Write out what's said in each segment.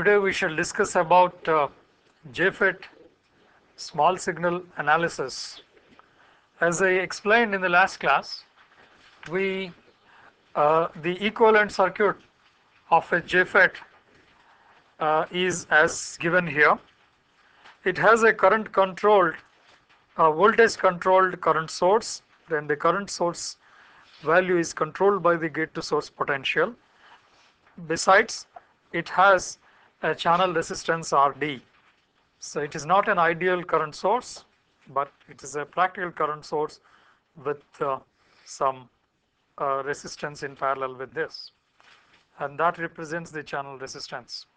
Today we shall discuss about JFET small signal analysis. As I explained in the last class, the equivalent circuit of a JFET is as given here. It has a current controlled, voltage controlled current source. Then the current source value is controlled by the gate to source potential. Besides, it has a channel resistance RD. So it is not an ideal current source, but it is a practical current source with some resistance in parallel with this, and that represents the channel resistance.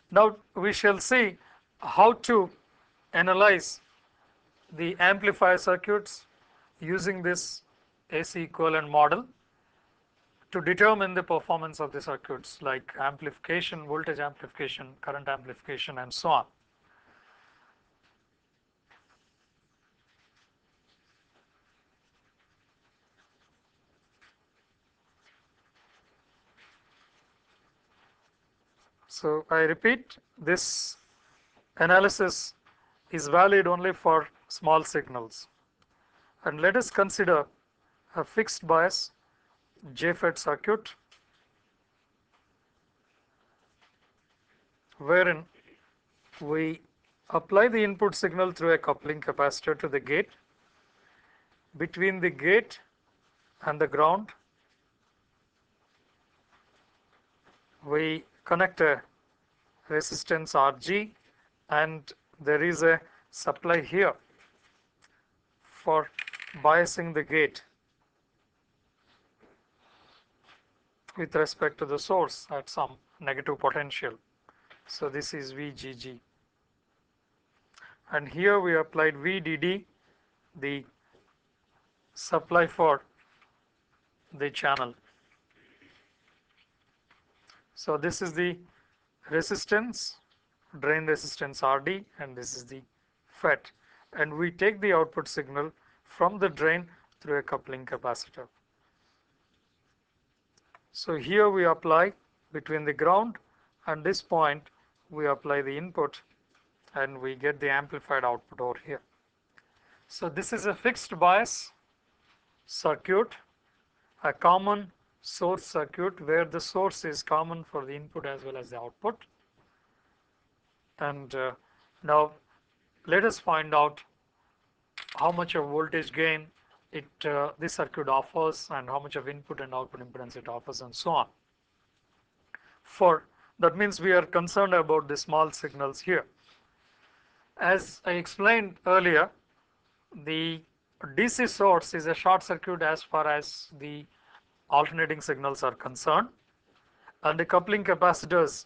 Now we shall see how to analyze the amplifier circuits using this AC equivalent model to determine the performance of the circuits like amplification, voltage amplification, current amplification, and so on. So I repeat, this analysis is valid only for small signals. And let us consider a fixed bias JFET circuit wherein we apply the input signal through a coupling capacitor to the gate. Between the gate and the ground, we connect a resistance RG, and there is a supply here for biasing the gate with respect to the source at some negative potential. So this is VGG. And here we applied VDD, the supply for the channel. So this is the resistance, drain resistance RD, and this is the FET. And we take the output signal from the drain through a coupling capacitor. So here we apply between the ground and this point, we apply the input and we get the amplified output over here. So this is a fixed bias circuit, a common source circuit where the source is common for the input as well as the output. And now let us find out how much of voltage gain this circuit offers and how much of input and output impedance it offers and so on. That means we are concerned about the small signals here. As I explained earlier, the DC source is a short circuit as far as the alternating signals are concerned, and the coupling capacitors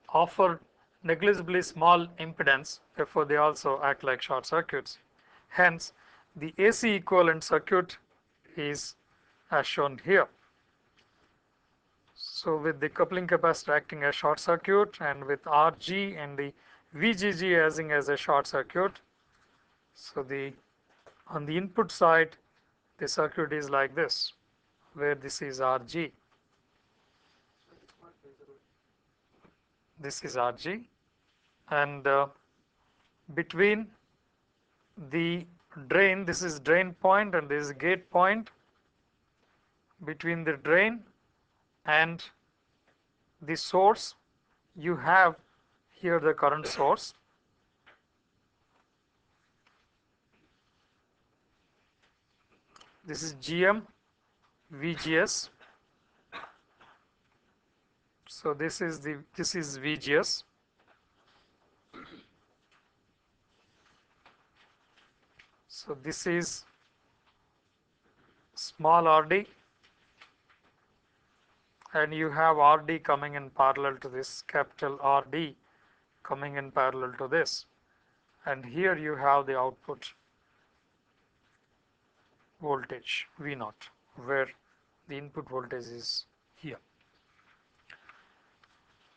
offer negligibly small impedance, therefore they also act like short circuits. Hence, the AC equivalent circuit is as shown here. So with the coupling capacitor acting as short circuit and with RG and the VGG acting as a short circuit, so on the input side the circuit is like this, where this is RG, this is RG, and between the drain, this is drain point and this is gate point, between the drain and the source you have here the current source. This is GM VGS. So this is VGS. So this is small RD, and you have RD coming in parallel to this, capital RD coming in parallel to this, and here you have the output voltage V0, where the input voltage is here.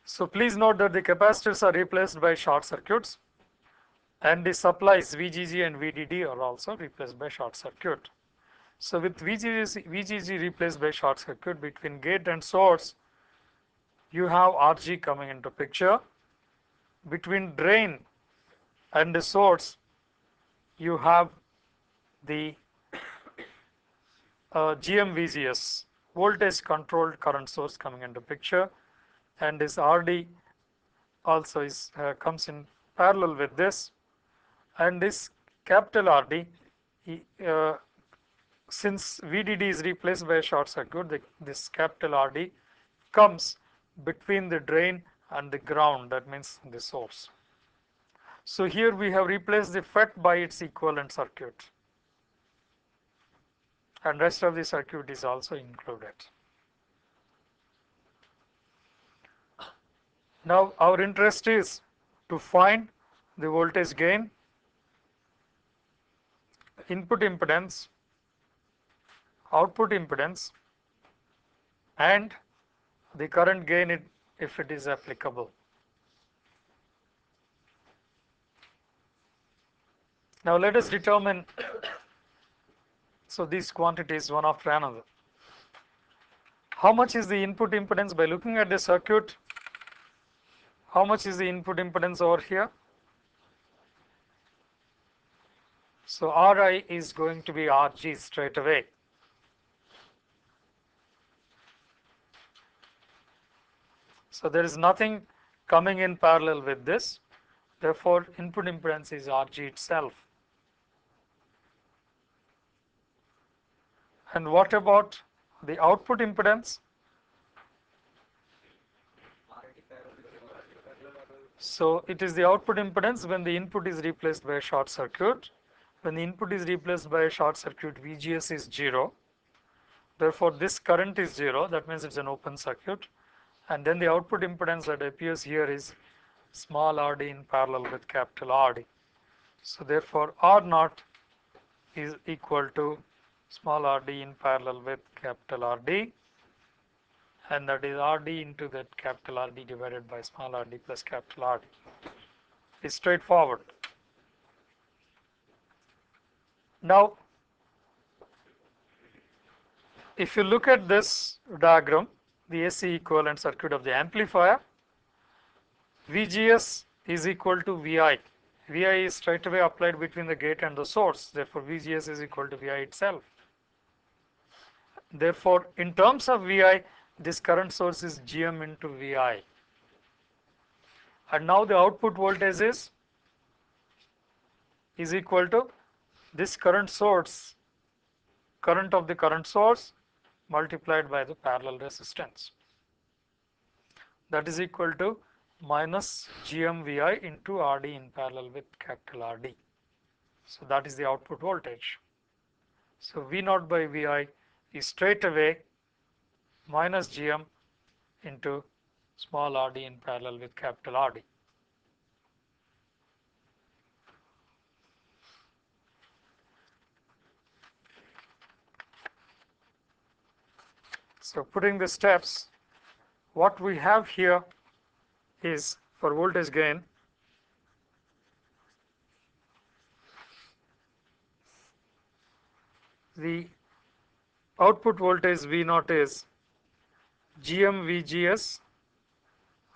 So please note that the capacitors are replaced by short circuits, and the supplies VGG and VDD are also replaced by short circuit. So with VGG replaced by short circuit, between gate and source you have RG coming into picture. Between drain and the source, you have the GMVGS, voltage controlled current source, coming into picture, and this RD also is comes in parallel with this, and this capital RD, since VDD is replaced by a short circuit, this capital RD comes between the drain and the ground, that means the source. So here we have replaced the FET by its equivalent circuit, and rest of the circuit is also included. Now our interest is to find the voltage gain, input impedance, output impedance, and the current gain if it is applicable. Now let us determine, so these quantities one after another. How much is the input impedance? By looking at the circuit, how much is the input impedance over here? So Ri is going to be Rg straight away. So there is nothing coming in parallel with this, therefore input impedance is Rg itself. And what about the output impedance? So it is the output impedance when the input is replaced by a short circuit. When the input is replaced by a short circuit, VGS is 0. Therefore this current is 0, that means it's an open circuit. And then the output impedance that appears here is small rd in parallel with capital RD. So therefore R0 is equal to small rd in parallel with capital RD, and that is RD into that capital RD divided by small rd plus capital RD. It's straightforward. Now if you look at this diagram, the AC equivalent circuit of the amplifier, VGS is equal to VI. VI is straight away applied between the gate and the source, therefore VGS is equal to VI itself. Therefore in terms of VI, this current source is GM into VI. And now the output voltage is equal to this current source, current of the current source multiplied by the parallel resistance. That is equal to minus GMVI into RD in parallel with capital RD. So that is the output voltage. So V0 by VI is straight away minus GM into small rd in parallel with capital RD. So putting the steps, what we have here is for voltage gain, the output voltage V0 is GMVGS,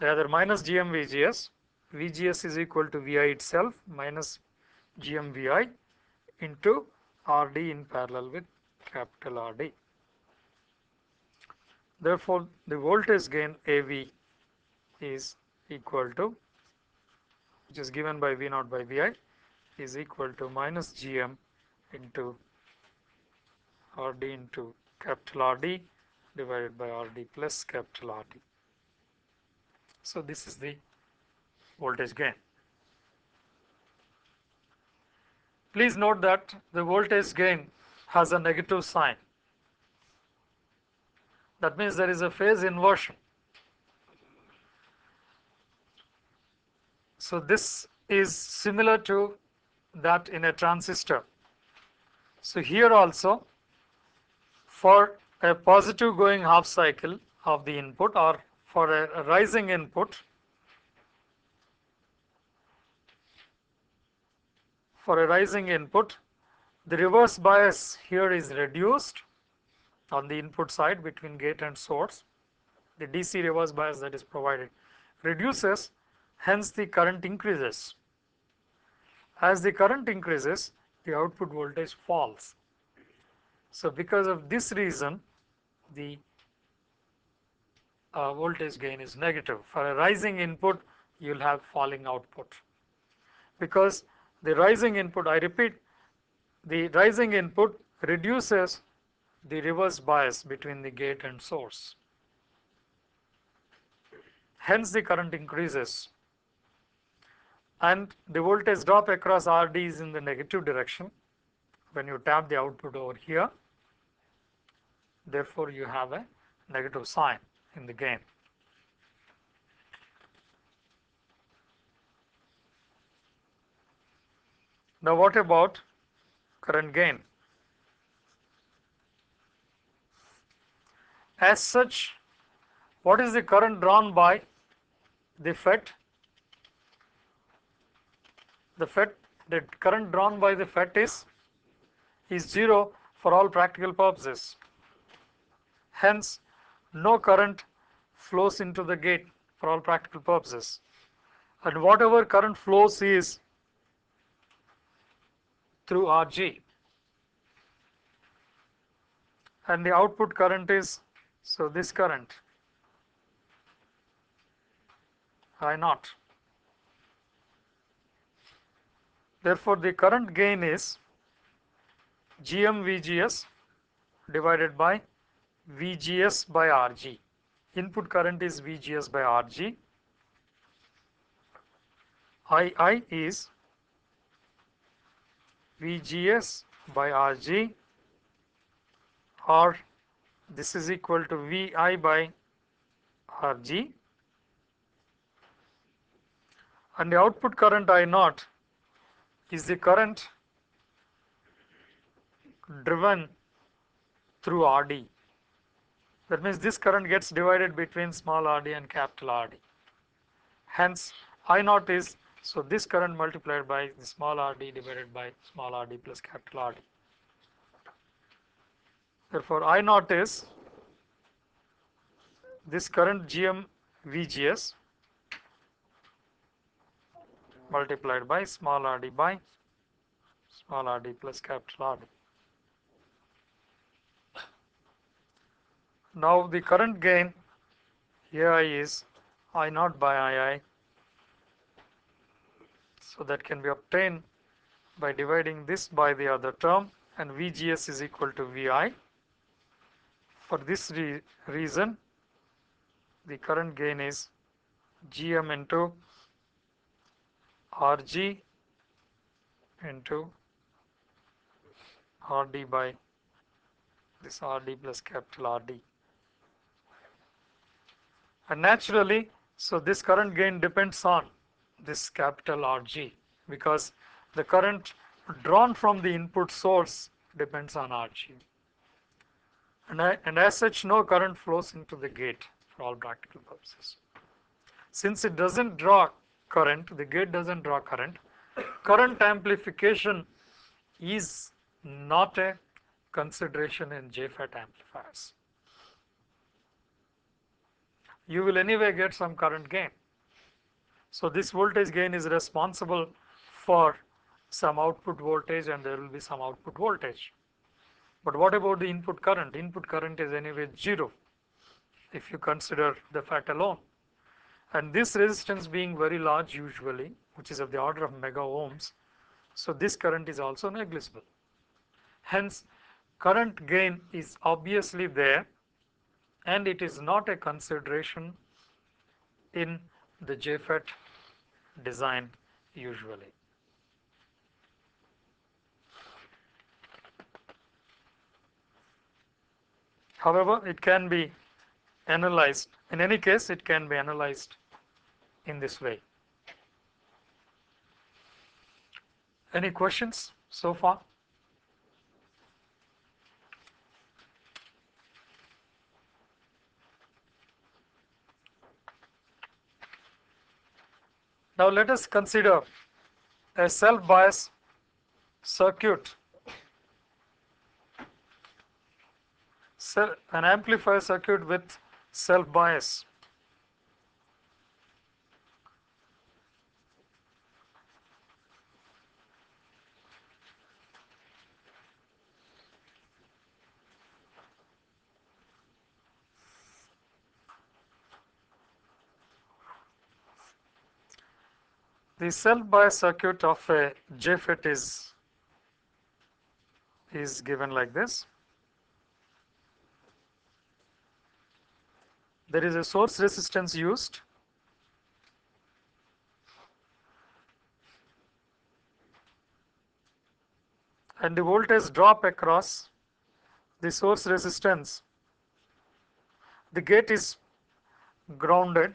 rather minus GMVGS. VGS is equal to VI itself minus GMVI into RD in parallel with capital RD. Therefore, the voltage gain AV is equal to, which is given by V0 by VI, is equal to minus GM into RD into capital RD divided by RD plus capital RD. So this is the voltage gain. Please note that the voltage gain has a negative sign. That means there is a phase inversion. So this is similar to that in a transistor. So here also, for a positive going half cycle of the input, or for a rising input, the reverse bias here is reduced on the input side between gate and source. the DC reverse bias that is provided reduces, hence the current increases. As the current increases, the output voltage falls. So because of this reason, the voltage gain is negative. For a rising input, you will have falling output. Because the rising input, I repeat, the rising input reduces the reverse bias between the gate and source. Hence the current increases. And the voltage drop across RD is in the negative direction when you tap the output over here. Therefore, you have a negative sign in the gain. Now, what about current gain? As such, what is the current drawn by the FET? The current drawn by the FET is 0 for all practical purposes. Hence, no current flows into the gate for all practical purposes. And whatever current flows is through RG. And the output current is, so this current, I naught. Therefore, the current gain is GM VGS divided by VGS by RG. Input current is VGS by RG. II is VGS by RG, or this is equal to VI by RG, and the output current I naught is the current driven through RD. That means this current gets divided between small rd and capital RD. Hence, I naught is, so this current multiplied by the small rd divided by small rd plus capital RD. Therefore, I naught is this current GM VGS multiplied by small rd by small rd plus capital RD. Now, the current gain AI is I naught by II. So, that can be obtained by dividing this by the other term, and VGS is equal to VI. For this reason, the current gain is GM into RG into RD by this RD plus capital RD. And naturally, so this current gain depends on this capital RG, because the current drawn from the input source depends on RG. And as such, no current flows into the gate for all practical purposes. Since it doesn't draw current, the gate doesn't draw current, current amplification is not a consideration in JFET amplifiers. You will anyway get some current gain. So, this voltage gain is responsible for some output voltage, and there will be some output voltage. But what about the input current? Input current is anyway 0 if you consider the FET alone. And this resistance being very large usually, which is of the order of mega ohms, so this current is also negligible. Hence, current gain is obviously there, and it is not a consideration in the JFET design usually. However, it can be analyzed. In any case, it can be analyzed in this way. Any questions so far? Now, let us consider a self-bias circuit, an amplifier circuit with self bias. The self bias circuit of a JFET is given like this. There is a source resistance used, and the voltage drop across the source resistance. The gate is grounded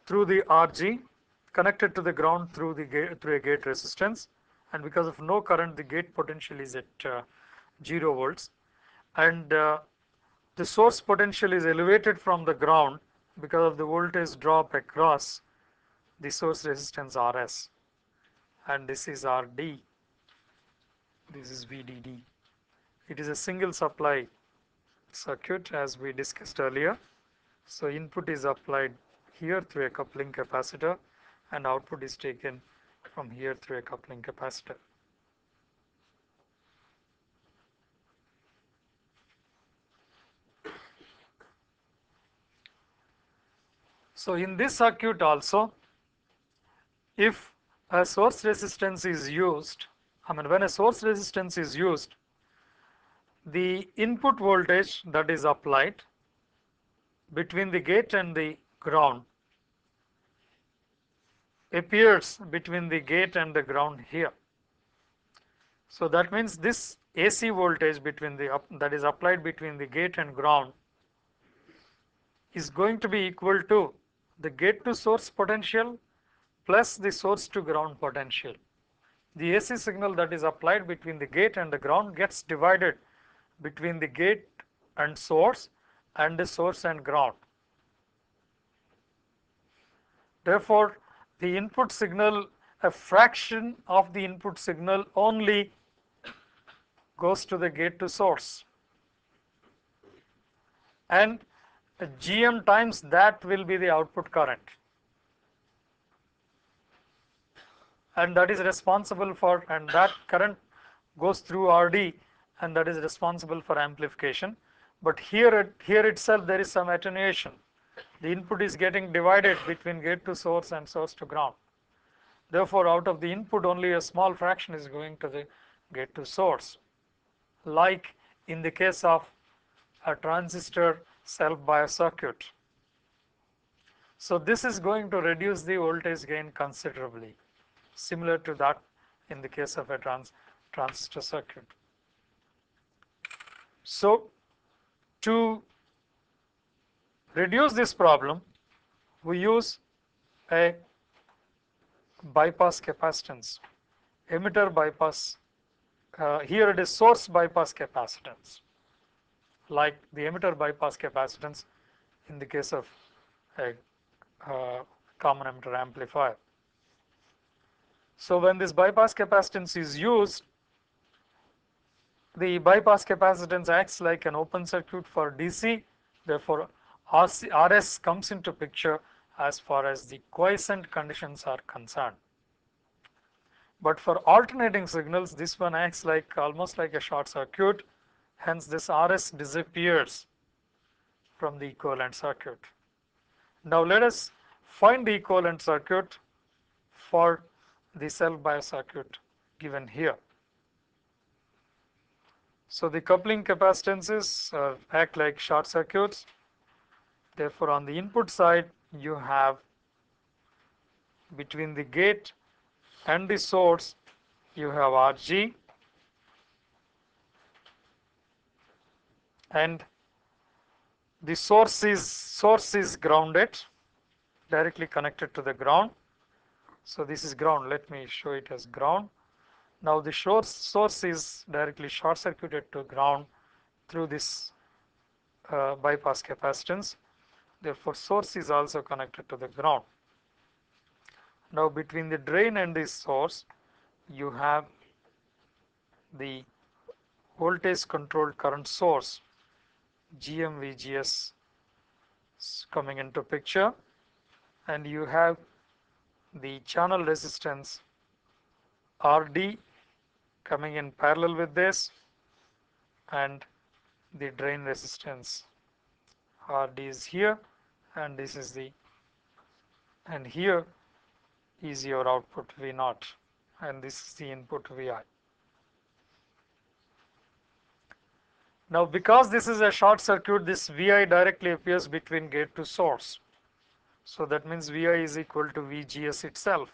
through the RG, connected to the ground through a gate resistance, and because of no current, the gate potential is at 0 volts, and the source potential is elevated from the ground because of the voltage drop across the source resistance RS, and this is RD, this is VDD. It is a single supply circuit as we discussed earlier. So input is applied here through a coupling capacitor, and output is taken from here through a coupling capacitor. So in this circuit also, if a source resistance is used, when a source resistance is used, the input voltage that is applied between the gate and the ground appears between the gate and the ground here. So that means this AC voltage between that is applied between the gate and ground is going to be equal to the gate to source potential plus the source to ground potential. The AC signal that is applied between the gate and the ground gets divided between the gate and source and the source and ground. Therefore, the input signal, a fraction of the input signal only goes to the gate to source, and GM times that will be the output current, and that is responsible for, and that current goes through RD, and that is responsible for amplification. But here itself there is some attenuation. The input is getting divided between gate to source and source to ground. Therefore, out of the input only a small fraction is going to the gate to source, like in the case of a transistor self bias circuit. So this is going to reduce the voltage gain considerably, similar to that in the case of a transistor circuit. So to reduce this problem, we use a bypass capacitance, emitter bypass. Here it is source bypass capacitance, like the emitter bypass capacitance in the case of a common emitter amplifier. So when this bypass capacitance is used, the bypass capacitance acts like an open circuit for DC. Therefore, RS comes into picture as far as the quiescent conditions are concerned. But for alternating signals, this one acts like almost like a short circuit. Hence, this RS disappears from the equivalent circuit. Now, let us find the equivalent circuit for the self bias circuit given here. So the coupling capacitances act like short circuits. Therefore, on the input side, you have between the gate and the source, you have RG, and the source is grounded, directly connected to the ground. So this is ground. Let me show it as ground. Now the source is directly short circuited to ground through this bypass capacitance. Therefore, source is also connected to the ground. Now between the drain and the source, you have the voltage controlled current source, GMVGS coming into picture, and you have the channel resistance RD coming in parallel with this, and the drain resistance RD is here, and this is the, and here is your output V0, and this is the input Vi. Now, because this is a short circuit, this Vi directly appears between gate to source. So that means Vi is equal to VGS itself.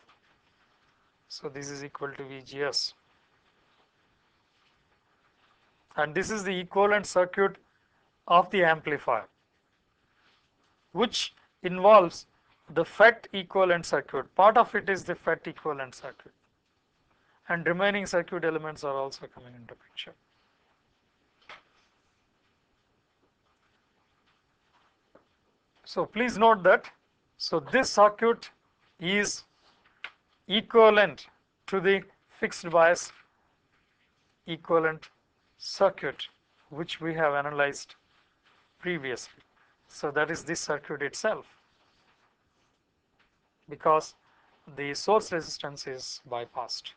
So this is equal to VGS. And this is the equivalent circuit of the amplifier, which involves the FET equivalent circuit. Part of it is the FET equivalent circuit. And remaining circuit elements are also coming into picture. So please note that, so this circuit is equivalent to the fixed bias equivalent circuit which we have analyzed previously. So that is this circuit itself, because the source resistance is bypassed.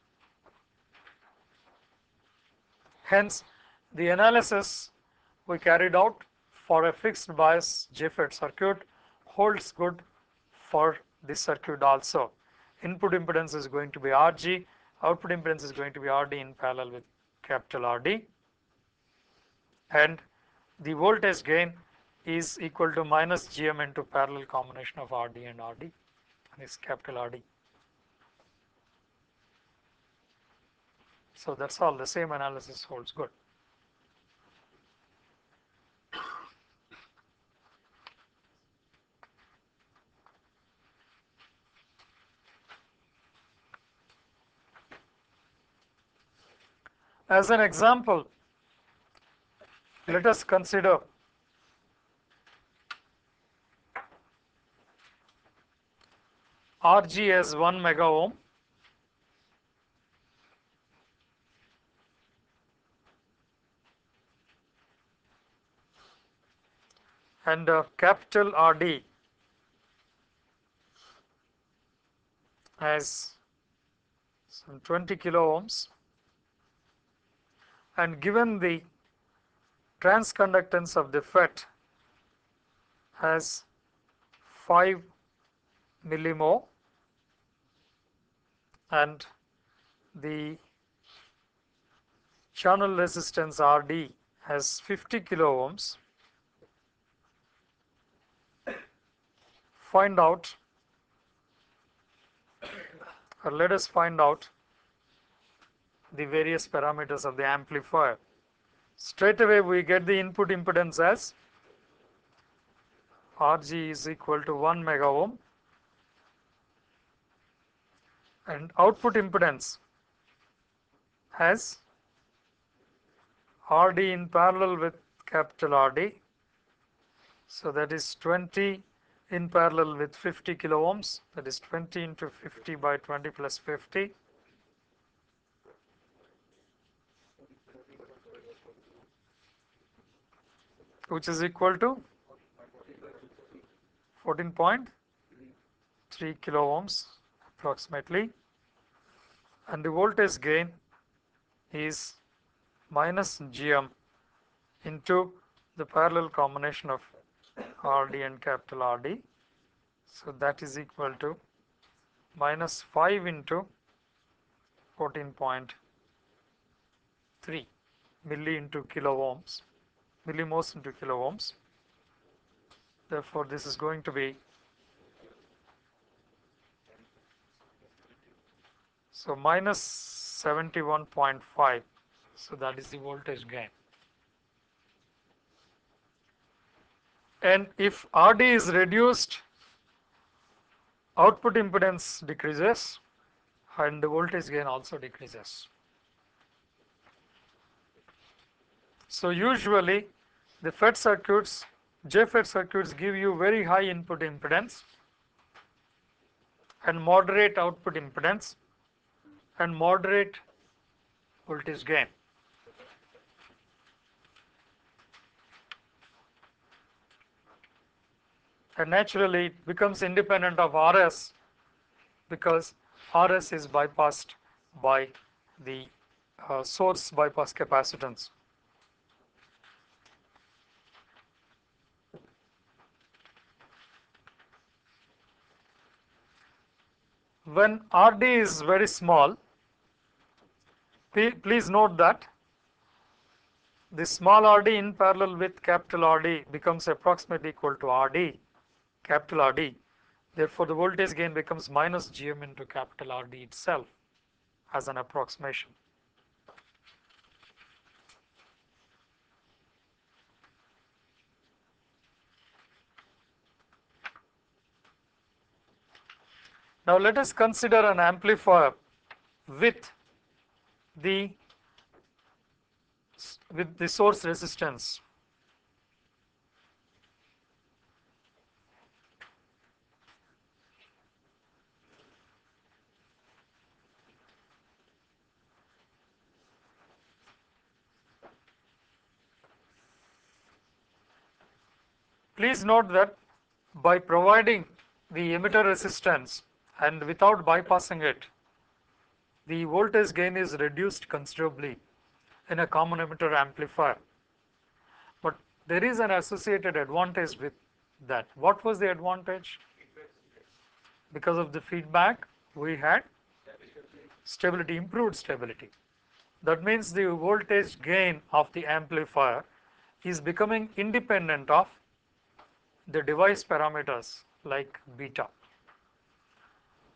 Hence, the analysis we carried out for a fixed bias JFET circuit holds good for this circuit also. Input impedance is going to be Rg, output impedance is going to be Rd in parallel with capital RD, and the voltage gain is equal to minus Gm into parallel combination of Rd and Rd, and is capital Rd. So that's all, the same analysis holds good. As an example, let us consider Rg as 1 mega ohm and capital Rd as some 20 kilo ohms, and given the transconductance of the FET as 5 millimho and the channel resistance Rd has 50 kilo ohms, find out, or let us find out the various parameters of the amplifier. Straight away we get the input impedance as Rg is equal to 1 mega ohm and output impedance has Rd in parallel with capital Rd. So that is 20 in parallel with 50 kilo ohms, that is 20 into 50 by 20 plus 50. Which is equal to 14.3 kilo ohms approximately, and the voltage gain is minus Gm into the parallel combination of Rd and capital Rd. So that is equal to minus 5 into 14.3 milli into kilo ohms, millimhos into kilo ohms. Therefore, this is going to be, so minus 71.5. So that is the voltage gain. And if Rd is reduced, output impedance decreases and the voltage gain also decreases. So usually the FET circuits, JFET circuits give you very high input impedance and moderate output impedance and moderate voltage gain. and naturally it becomes independent of RS because RS is bypassed by the source bypass capacitance. When RD is very small, please note that the small RD in parallel with capital RD becomes approximately equal to RD, capital RD. Therefore, the voltage gain becomes minus GM into capital RD itself as an approximation. Now, let us consider an amplifier with the source resistance. Please note that by providing the emitter resistance and without bypassing it, the voltage gain is reduced considerably in a common emitter amplifier. But there is an associated advantage with that. What was the advantage? Because of the feedback, we had stability, improved stability. That means the voltage gain of the amplifier is becoming independent of the device parameters like beta.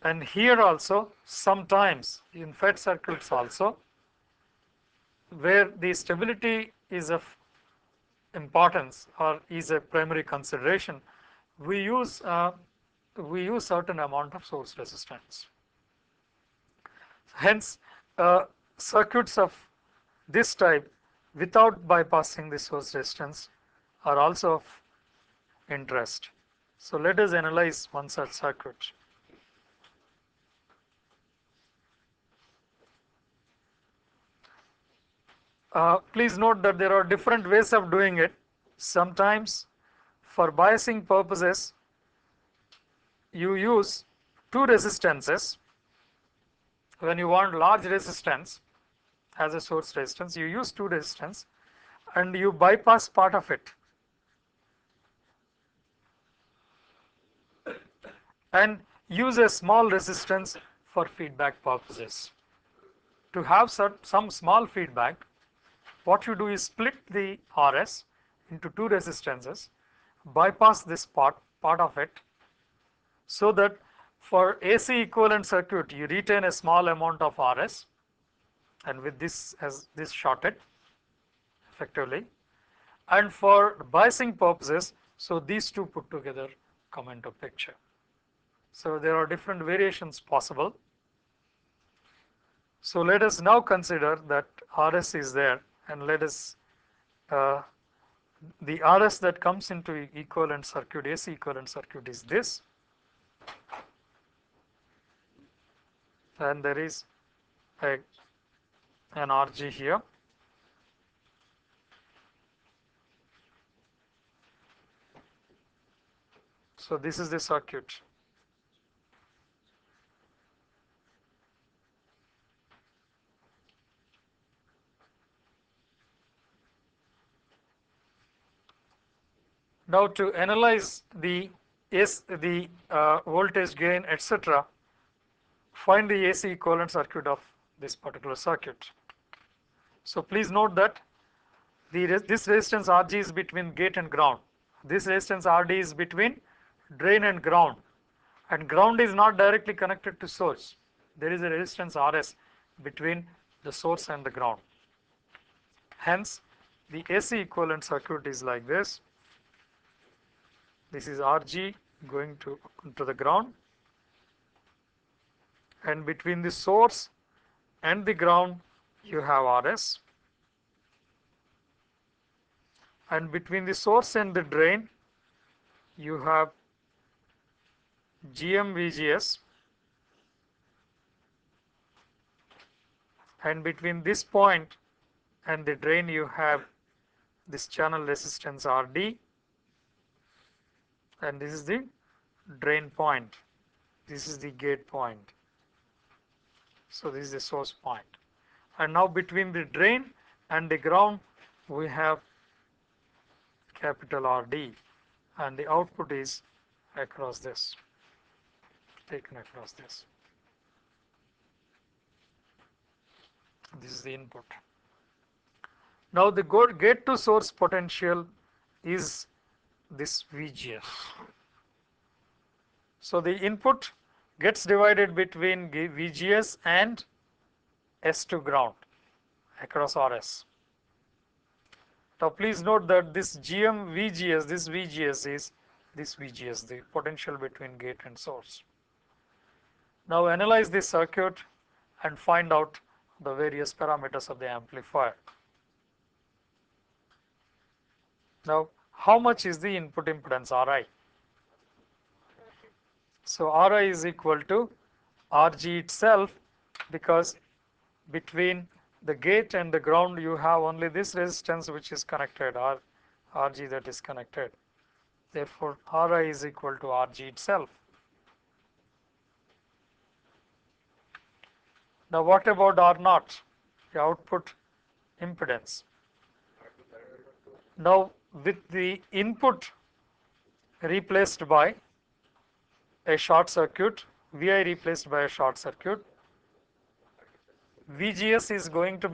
And here also, sometimes in FET circuits also, where the stability is of importance or is a primary consideration, we use certain amount of source resistance. Hence, circuits of this type without bypassing the source resistance are also of interest. So let us analyze one such circuit. Please note that there are different ways of doing it. Sometimes for biasing purposes, you use two resistances. When you want large resistance as a source resistance, you use two resistance and you bypass part of it and use a small resistance for feedback purposes. To have some small feedback, what you do is split the RS into two resistances, bypass this part of it, so that for AC equivalent circuit you retain a small amount of RS, and with this as this shorted effectively, and for biasing purposes, so these two put together come into picture. So there are different variations possible. So let us now consider that RS is there, and let us the RS that comes into equivalent circuit, AC equivalent circuit, is this, and there is an RG here. So this is the circuit. Now to analyze the voltage gain, etc., find the AC equivalent circuit of this particular circuit. So please note that this resistance RG is between gate and ground. This resistance RD is between drain and ground is not directly connected to source. There is a resistance RS between the source and the ground. Hence, the AC equivalent circuit is like this. This is RG going to the ground, and between the source and the ground you have RS, and between the source and the drain you have GM VGS, and between this point and the drain you have this channel resistance RD, and this is the drain point, this is the gate point. So this is the source point, and now between the drain and the ground we have capital RD, and the output is across this, taken across this. This is the input. Now the gate to source potential is this VGS. So the input gets divided between VGS and S to ground across RS. Now please note that this GM VGS, this VGS is this VGS, the potential between gate and source. Now analyze this circuit and find out the various parameters of the amplifier. Now how much is the input impedance Ri? So Ri is equal to Rg itself, because between the gate and the ground you have only this resistance which is connected, Rg that is connected. Therefore Ri is equal to Rg itself. Now what about R0, the output impedance? Now with the input replaced by a short circuit, Vi replaced by a short circuit, VGS is going to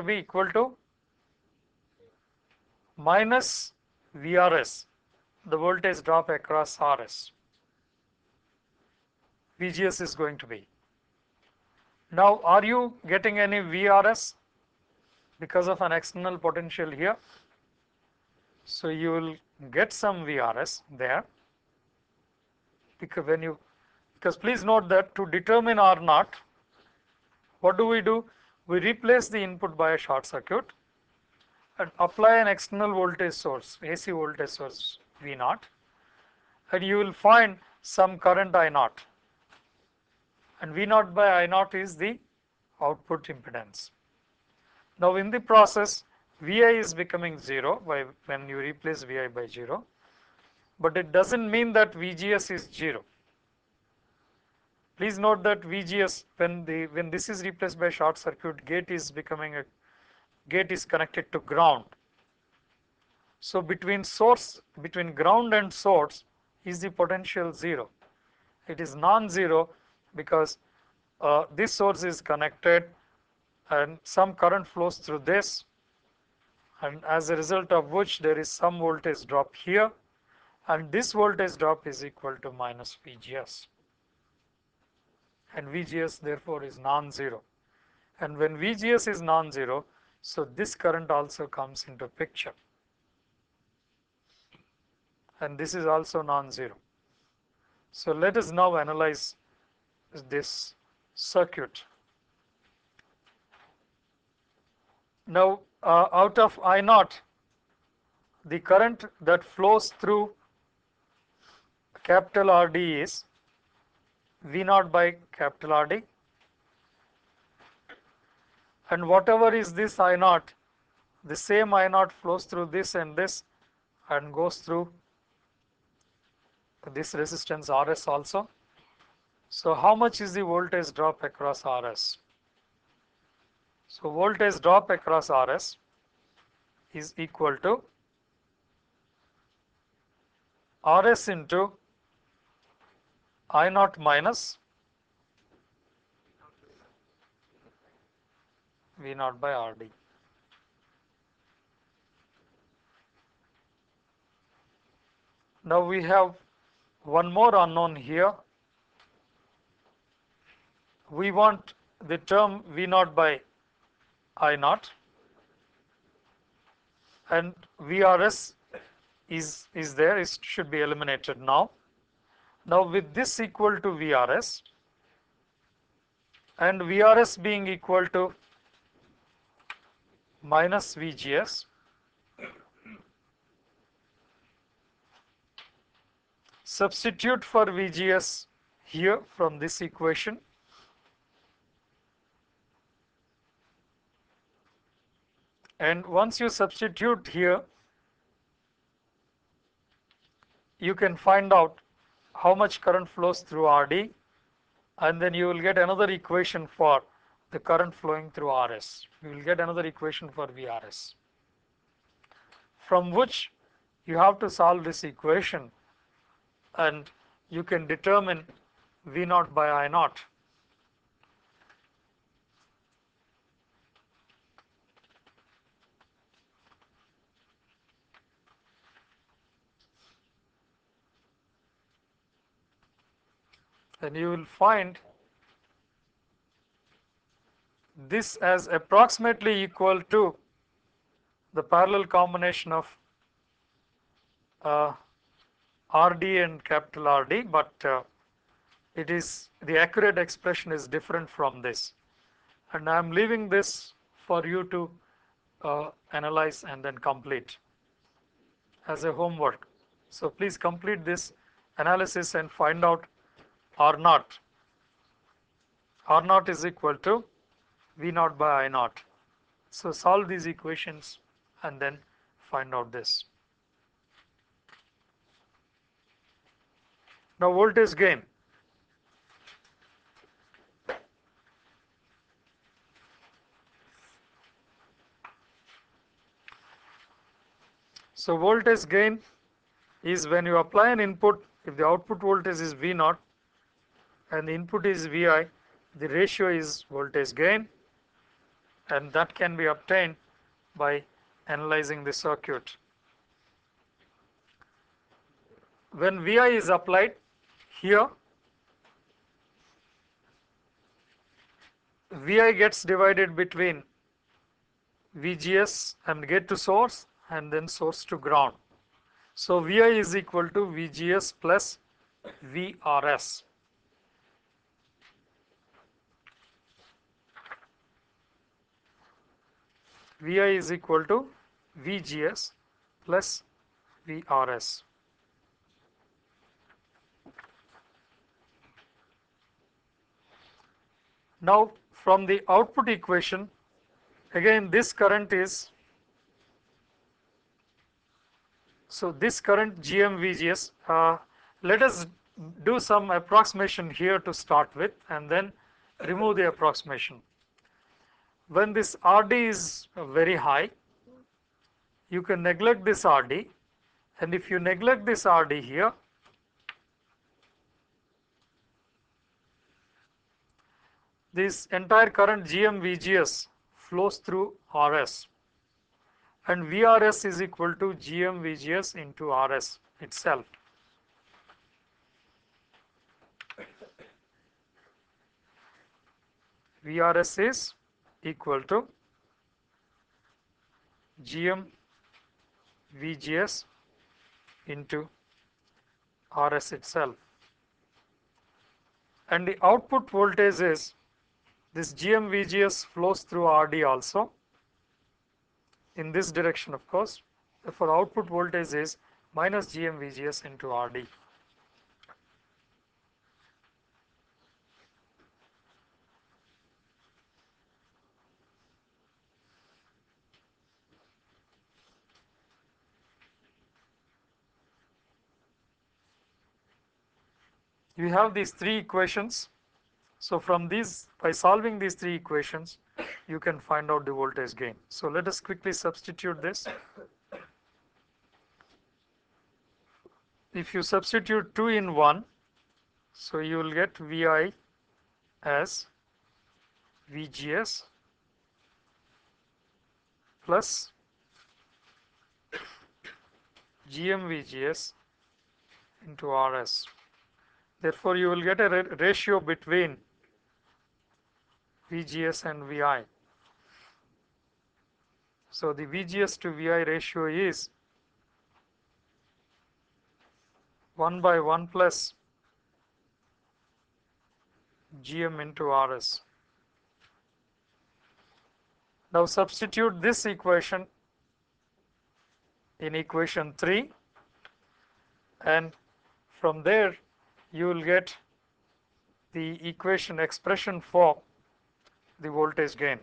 be equal to minus VRS, the voltage drop across RS. VGS is going to be. Now are you getting any VRS because of an external potential here? So you will get some VRS there, because please note that to determine R0, what do? We replace the input by a short circuit and apply an external voltage source, AC voltage source V0, and you will find some current I0, and V0 by I0 is the output impedance. Now in the process Vi is becoming 0 when you replace Vi by 0, but it doesn't mean that VGS is 0. Please note that VGS, when this is replaced by short circuit, gate is connected to ground. So between ground and source is the potential 0. It is non-zero because this source is connected and some current flows through this, and as a result of which there is some voltage drop here, and this voltage drop is equal to minus VGS, and VGS therefore is non-zero. And when VGS is non-zero, so this current also comes into picture, and this is also non-zero. So let us now analyze this circuit. Now out of I0, the current that flows through capital RD is V0 by capital RD, and whatever is this I0, the same I0 flows through this and this and goes through this resistance RS also. So how much is the voltage drop across RS? So voltage drop across RS is equal to RS into I0 minus V0 by RD. Now we have one more unknown here. We want the term V0 by I0, and VRS is there, it should be eliminated now. Now with this equal to VRS and VRS being equal to minus VGS, substitute for VGS here from this equation, and once you substitute here, you can find out how much current flows through RD, and then you will get another equation for the current flowing through RS. You will get another equation for VRS, from which you have to solve this equation, and you can determine V naught by I naught. And you will find this as approximately equal to the parallel combination of RD and capital RD, but it is the accurate expression is different from this, and I am leaving this for you to analyze and then complete as a homework. So please complete this analysis and find out R naught. R naught is equal to V naught by I naught. So solve these equations and then find out this. Now voltage gain. So voltage gain is when you apply an input, if the output voltage is V naught and the input is Vi, the ratio is voltage gain, and that can be obtained by analyzing the circuit. When Vi is applied here, Vi gets divided between VGS and gate to source and then source to ground. So Vi is equal to VGS plus VRS. Vi is equal to VGS plus VRS. Now from the output equation, again this current is, so this current GM-VGS, let us do some approximation here to start with and then remove the approximation. When this RD is very high, you can neglect this RD, and if you neglect this RD here, this entire current GM-VGS flows through RS, and VRS is equal to GM-VGS into RS itself. VRS is equal to GM-VGS into RS itself, and the output voltage is, this GM-VGS flows through RD also in this direction, of course. Therefore output voltage is minus GM-VGS into RD. You have these three equations. So from these, by solving these three equations, you can find out the voltage gain. So let us quickly substitute this. If you substitute 2 in 1, so you will get Vi as VGS plus GM-VGS into RS. Therefore you will get a ratio between VGS and Vi. So the VGS to Vi ratio is 1 by 1 plus GM into RS. Now substitute this equation in equation 3, and from there you will get the equation expression for the voltage gain.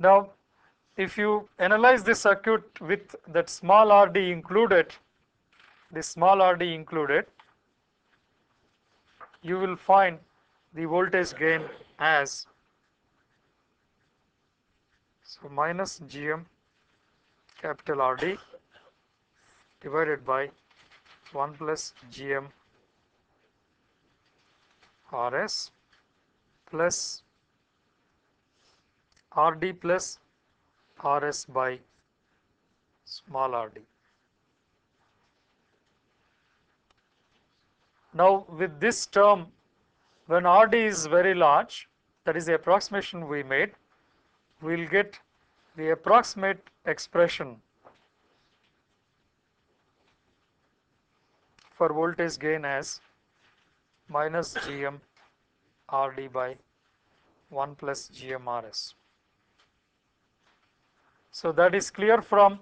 Now, if you analyze the circuit with that small rd included, this small rd included, you will find the voltage gain as minus Gm capital RD divided by 1 plus Gm Rs plus RD plus Rs by small rd. Now, with this term, when RD is very large, that is the approximation we made, we will get the approximate expression for voltage gain as minus Gm RD by 1 plus Gm Rs. So that is clear from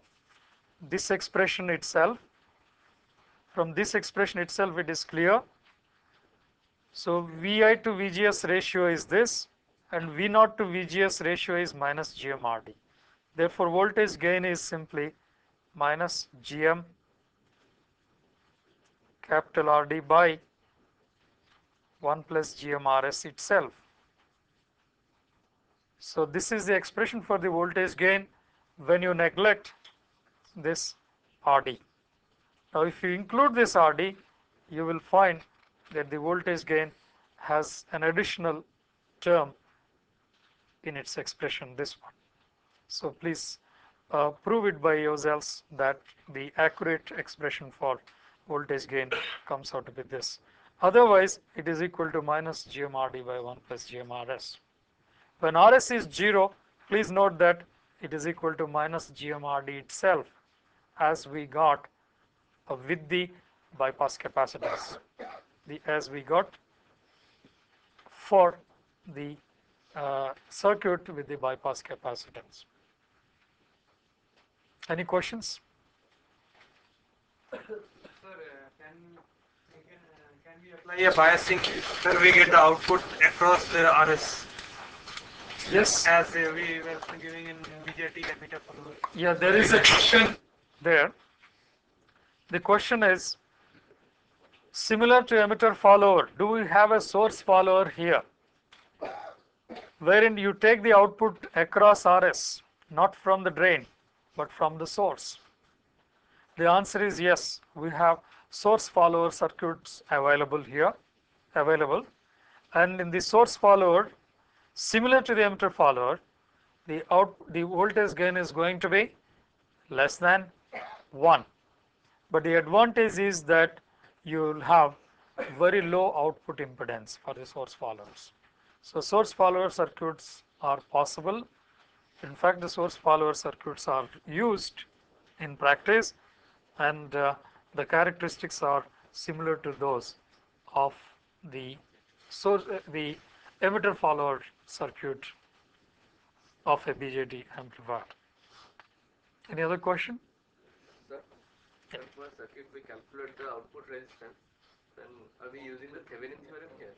this expression itself. From this expression itself, it is clear. So Vi to Vgs ratio is this, and V0 to Vgs ratio is minus Gm RD. Therefore, voltage gain is simply minus Gm capital RD by 1 plus Gm Rs itself. So this is the expression for the voltage gain when you neglect this RD. Now, if you include this RD, you will find that the voltage gain has an additional term in its expression, this one. So please prove it by yourselves that the accurate expression for voltage gain comes out to be this. Otherwise, it is equal to minus Gm RD by 1 plus Gm Rs. When Rs is 0, please note that it is equal to minus Gm RD itself, as we got with the bypass capacitors, as we got for the circuit with the bypass capacitance. Any questions? Sir, can we apply a biasing when we get the output across the RS? Yes. As we were giving in BJT emitter follower. Yeah, there is a question there. The question is, similar to emitter follower, do we have a source follower here, wherein you take the output across RS, not from the drain, but from the source? The answer is yes, we have source follower circuits available here, and in the source follower, similar to the emitter follower, the voltage gain is going to be less than 1. But the advantage is that you will have very low output impedance for the source followers. So source follower circuits are possible. In fact, the source follower circuits are used in practice, and the characteristics are similar to those of the emitter follower circuit of a BJT amplifier. Any other question? Sir, if for a circuit we calculate the output resistance, then are we using the Thevenin theorem here?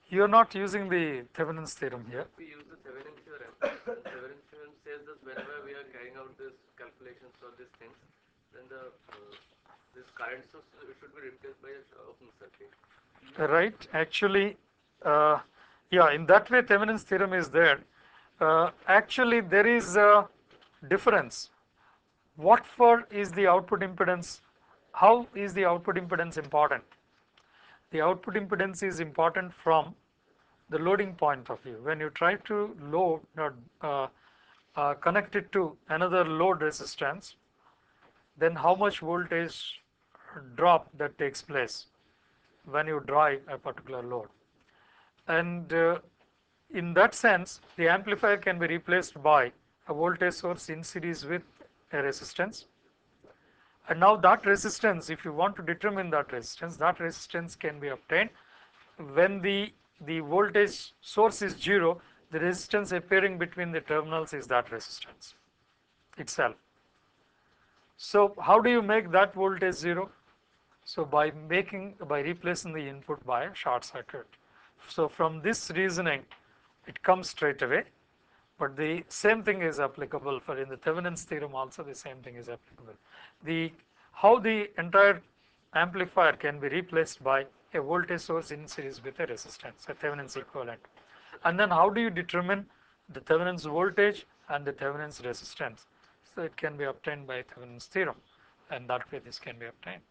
You are not using the Thevenin's theorem here. If we use the Thevenin theorem, Thevenin theorem says that whenever we are carrying out this calculations or these things, then this current source should be replaced by an open circuit. Right. Actually, yeah, in that way Thevenin's theorem is there. Actually, there is a difference. What for is the output impedance? How is the output impedance important? The output impedance is important from the loading point of view. When you try to load connect it to another load resistance, then how much voltage drop that takes place when you drive a particular load. And in that sense, the amplifier can be replaced by a voltage source in series with a resistance. And now that resistance, if you want to determine that resistance can be obtained when the voltage source is 0, the resistance appearing between the terminals is that resistance itself. So how do you make that voltage 0? So by replacing the input by a short circuit. So from this reasoning, it comes straight away But the same thing is applicable for in the Thevenin's theorem also the same thing is applicable. How the entire amplifier can be replaced by a voltage source in series with a resistance, a Thevenin's equivalent. And then how do you determine the Thevenin's voltage and the Thevenin's resistance? So it can be obtained by Thevenin's theorem, and that way this can be obtained.